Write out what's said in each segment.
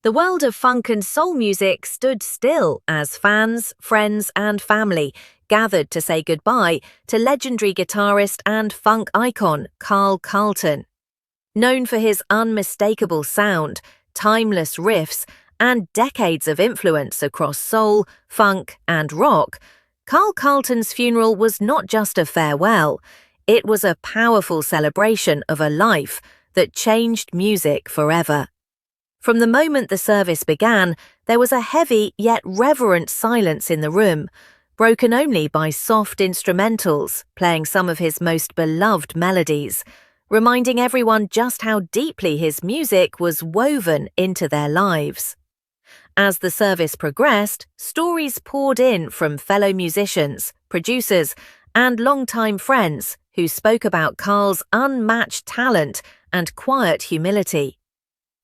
The world of funk and soul music stood still as fans, friends, and family gathered to say goodbye to legendary guitarist and funk icon Carl Carlton. Known for his unmistakable sound, timeless riffs, and decades of influence across soul, funk, and rock, Carl Carlton's funeral was not just a farewell, it was a powerful celebration of a life that changed music forever. From the moment the service began, there was a heavy yet reverent silence in the room, broken only by soft instrumentals playing some of his most beloved melodies, reminding everyone just how deeply his music was woven into their lives. As the service progressed, stories poured in from fellow musicians, producers, and longtime friends who spoke about Carl's unmatched talent and quiet humility.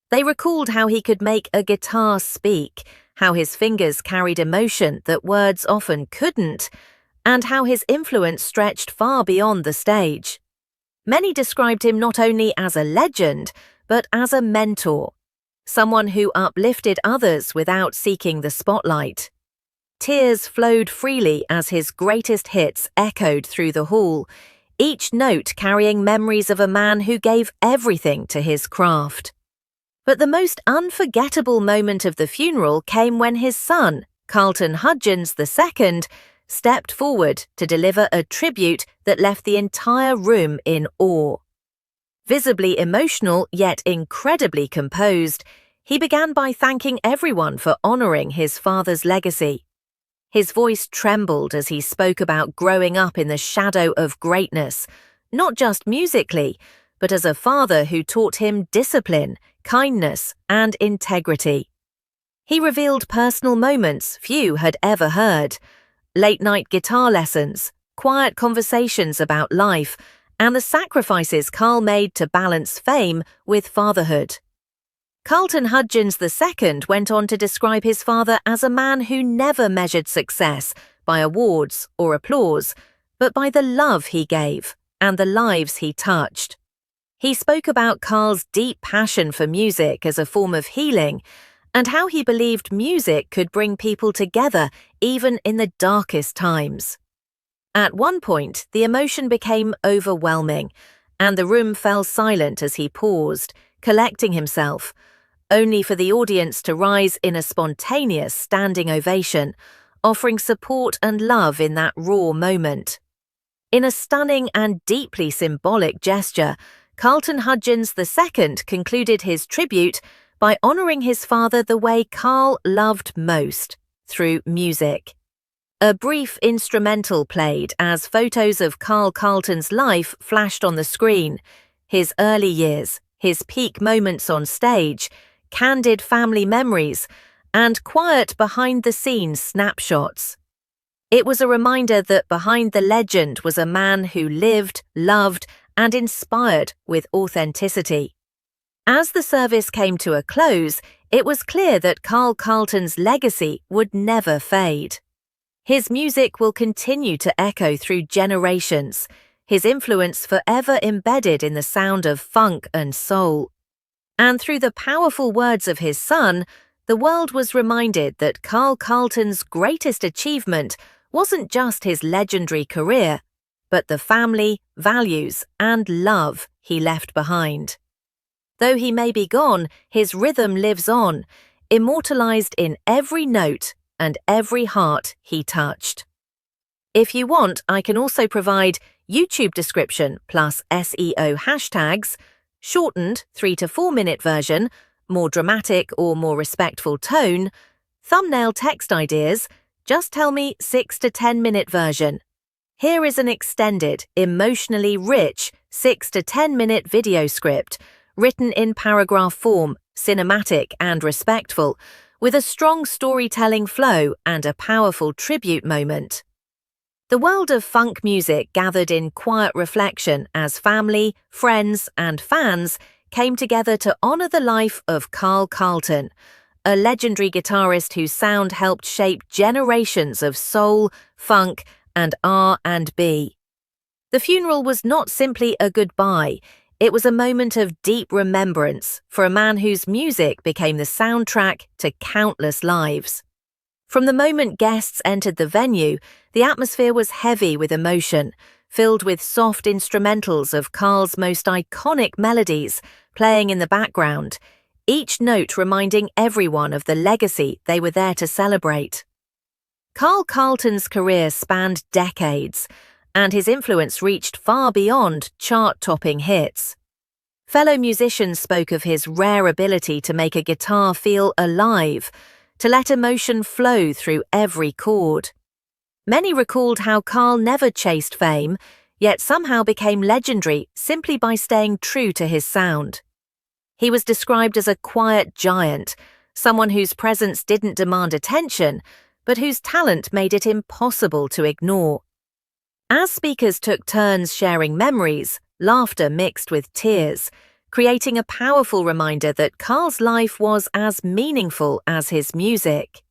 They recalled how he could make a guitar speak, how his fingers carried emotion that words often couldn't, and how his influence stretched far beyond the stage. Many described him not only as a legend, but as a mentor, someone who uplifted others without seeking the spotlight. Tears flowed freely as his greatest hits echoed through the hall, each note carrying memories of a man who gave everything to his craft. But the most unforgettable moment of the funeral came when his son, Carlton Hudgens II, stepped forward to deliver a tribute that left the entire room in awe. Visibly emotional yet incredibly composed, he began by thanking everyone for honoring his father's legacy. His voice trembled as he spoke about growing up in the shadow of greatness, not just musically, but as a father who taught him discipline, kindness, and integrity. He revealed personal moments few had ever heard, late-night guitar lessons, quiet conversations about life, and the sacrifices Carl made to balance fame with fatherhood. Carlton Hudgens II went on to describe his father as a man who never measured success by awards or applause, but by the love he gave and the lives he touched. He spoke about Carl's deep passion for music as a form of healing and how he believed music could bring people together even in the darkest times. At one point, the emotion became overwhelming, and the room fell silent as he paused, collecting himself, only for the audience to rise in a spontaneous standing ovation, offering support and love in that raw moment. In a stunning and deeply symbolic gesture, Carlton Hudgens II concluded his tribute by honoring his father the way Carl loved most, through music. A brief instrumental played as photos of Carl Carlton's life flashed on the screen, his early years, his peak moments on stage, candid family memories, and quiet behind-the-scenes snapshots. It was a reminder that behind the legend was a man who lived, loved, and inspired with authenticity. As the service came to a close, it was clear that Carl Carlton's legacy would never fade. His music will continue to echo through generations, his influence forever embedded in the sound of funk and soul. And through the powerful words of his son, the world was reminded that Carl Carlton's greatest achievement wasn't just his legendary career, but the family, values, and love he left behind. Though he may be gone, his rhythm lives on, immortalized in every note and every heart he touched. If you want, I can also provide YouTube description plus SEO hashtags, shortened 3 to 4 minute version, more dramatic or more respectful tone, thumbnail text ideas, just tell me 6 to 10 minute version. Here is an extended, emotionally rich 6 to 10 minute video script, written in paragraph form, cinematic and respectful, with a strong storytelling flow and a powerful tribute moment. The world of funk music gathered in quiet reflection as family, friends, and fans came together to honor the life of Carl Carlton, a legendary guitarist whose sound helped shape generations of soul, funk, and R&B. The funeral was not simply a goodbye, It was a moment of deep remembrance for a man whose music became the soundtrack to countless lives. From the moment guests entered the venue, the atmosphere was heavy with emotion, filled with soft instrumentals of Carl's most iconic melodies playing in the background, each note reminding everyone of the legacy they were there to celebrate. Carl Carlton's career spanned decades, and his influence reached far beyond chart-topping hits. Fellow musicians spoke of his rare ability to make a guitar feel alive, to let emotion flow through every chord. Many recalled how Carl never chased fame, yet somehow became legendary simply by staying true to his sound. He was described as a quiet giant, someone whose presence didn't demand attention, but whose talent made it impossible to ignore. As speakers took turns sharing memories, laughter mixed with tears, creating a powerful reminder that Carl's life was as meaningful as his music.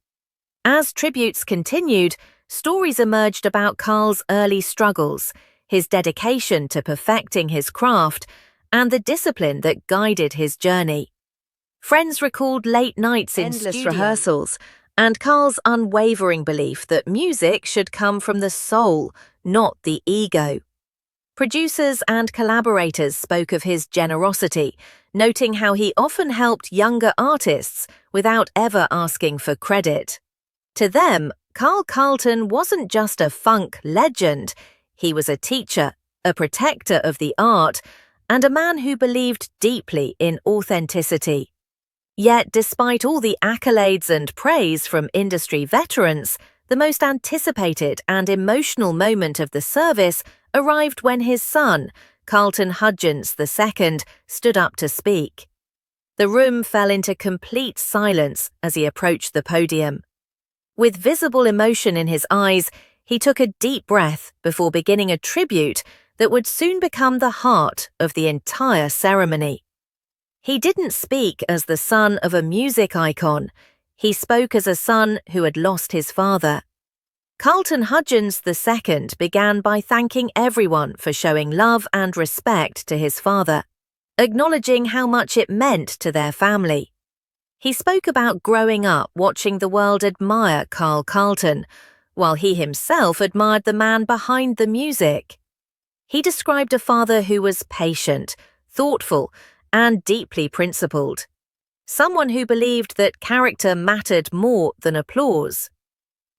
As tributes continued, stories emerged about Carl's early struggles, his dedication to perfecting his craft, and the discipline that guided his journey. Friends recalled late nights in endless rehearsals, and Carl's unwavering belief that music should come from the soul, not the ego. Producers and collaborators spoke of his generosity, noting how he often helped younger artists without ever asking for credit. To them, Carl Carlton wasn't just a funk legend, he was a teacher, a protector of the art, and a man who believed deeply in authenticity. Yet, despite all the accolades and praise from industry veterans, the most anticipated and emotional moment of the service arrived when his son, Carlton Hudgens II, stood up to speak. The room fell into complete silence as he approached the podium. With visible emotion in his eyes, he took a deep breath before beginning a tribute that would soon become the heart of the entire ceremony. He didn't speak as the son of a music icon, he spoke as a son who had lost his father. Carlton Hudgens II began by thanking everyone for showing love and respect to his father, acknowledging how much it meant to their family. He spoke about growing up watching the world admire Carl Carlton, while he himself admired the man behind the music. He described a father who was patient, thoughtful, and deeply principled. Someone who believed that character mattered more than applause.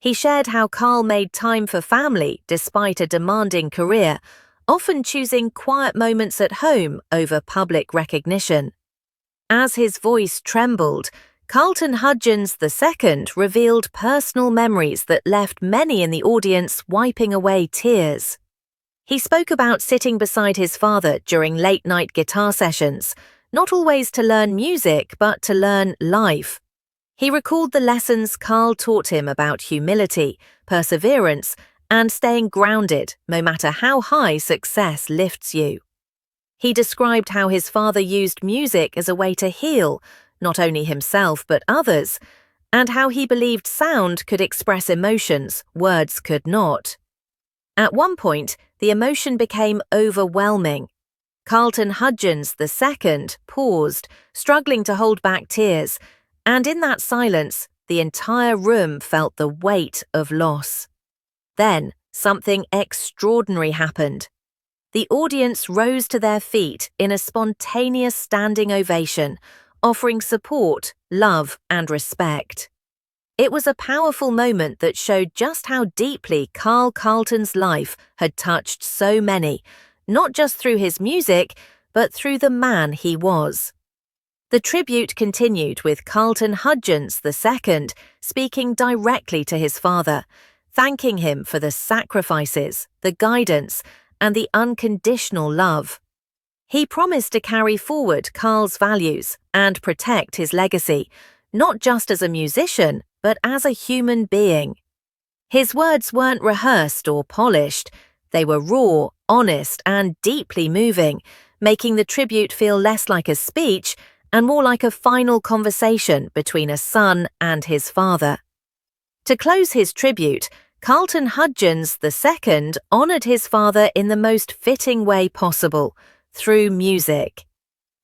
He shared how Carl made time for family despite a demanding career, often choosing quiet moments at home over public recognition. As his voice trembled, Carlton Hudgens II revealed personal memories that left many in the audience wiping away tears. He spoke about sitting beside his father during late-night guitar sessions, not always to learn music but to learn life. He recalled the lessons Carl taught him about humility, perseverance, and staying grounded no matter how high success lifts you. He described how his father used music as a way to heal, not only himself but others, and how he believed sound could express emotions words could not. At one point, the emotion became overwhelming. Carlton Hudgens II paused, struggling to hold back tears, and in that silence, the entire room felt the weight of loss. Then, something extraordinary happened. The audience rose to their feet in a spontaneous standing ovation, offering support, love, and respect. It was a powerful moment that showed just how deeply Carl Carlton's life had touched so many, not just through his music, but through the man he was. The tribute continued with Carlton Hudgens II speaking directly to his father, thanking him for the sacrifices, the guidance, and the unconditional love. He promised to carry forward Carl's values and protect his legacy, not just as a musician, but as a human being. His words weren't rehearsed or polished. They were raw, honest, and deeply moving, making the tribute feel less like a speech and more like a final conversation between a son and his father. To close his tribute, Carlton Hudgens II honored his father in the most fitting way possible, through music.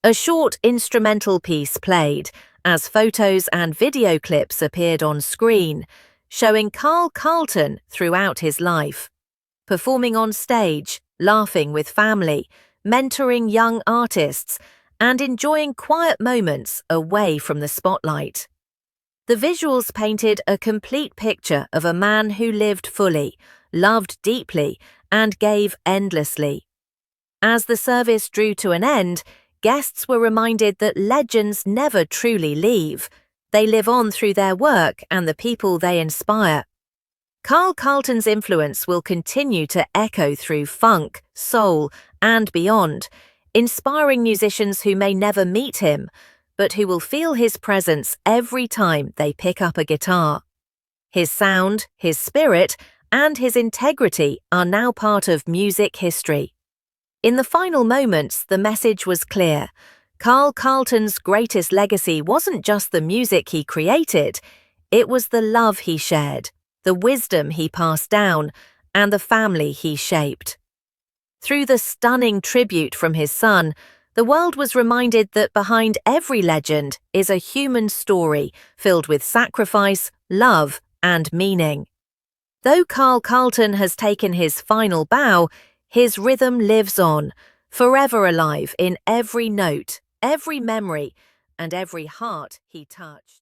A short instrumental piece played as photos and video clips appeared on screen, showing Carl Carlton throughout his life, performing on stage, laughing with family, mentoring young artists, and enjoying quiet moments away from the spotlight. The visuals painted a complete picture of a man who lived fully, loved deeply, and gave endlessly. As the service drew to an end, guests were reminded that legends never truly leave. They live on through their work and the people they inspire. Carl Carlton's influence will continue to echo through funk, soul, and beyond, inspiring musicians who may never meet him, but who will feel his presence every time they pick up a guitar. His sound, his spirit, and his integrity are now part of music history. In the final moments, the message was clear. Carl Carlton's greatest legacy wasn't just the music he created, it was the love he shared, the wisdom he passed down, and the family he shaped. Through the stunning tribute from his son, the world was reminded that behind every legend is a human story filled with sacrifice, love, and meaning. Though Carl Carlton has taken his final bow, his rhythm lives on, forever alive in every note, every memory, and every heart he touched.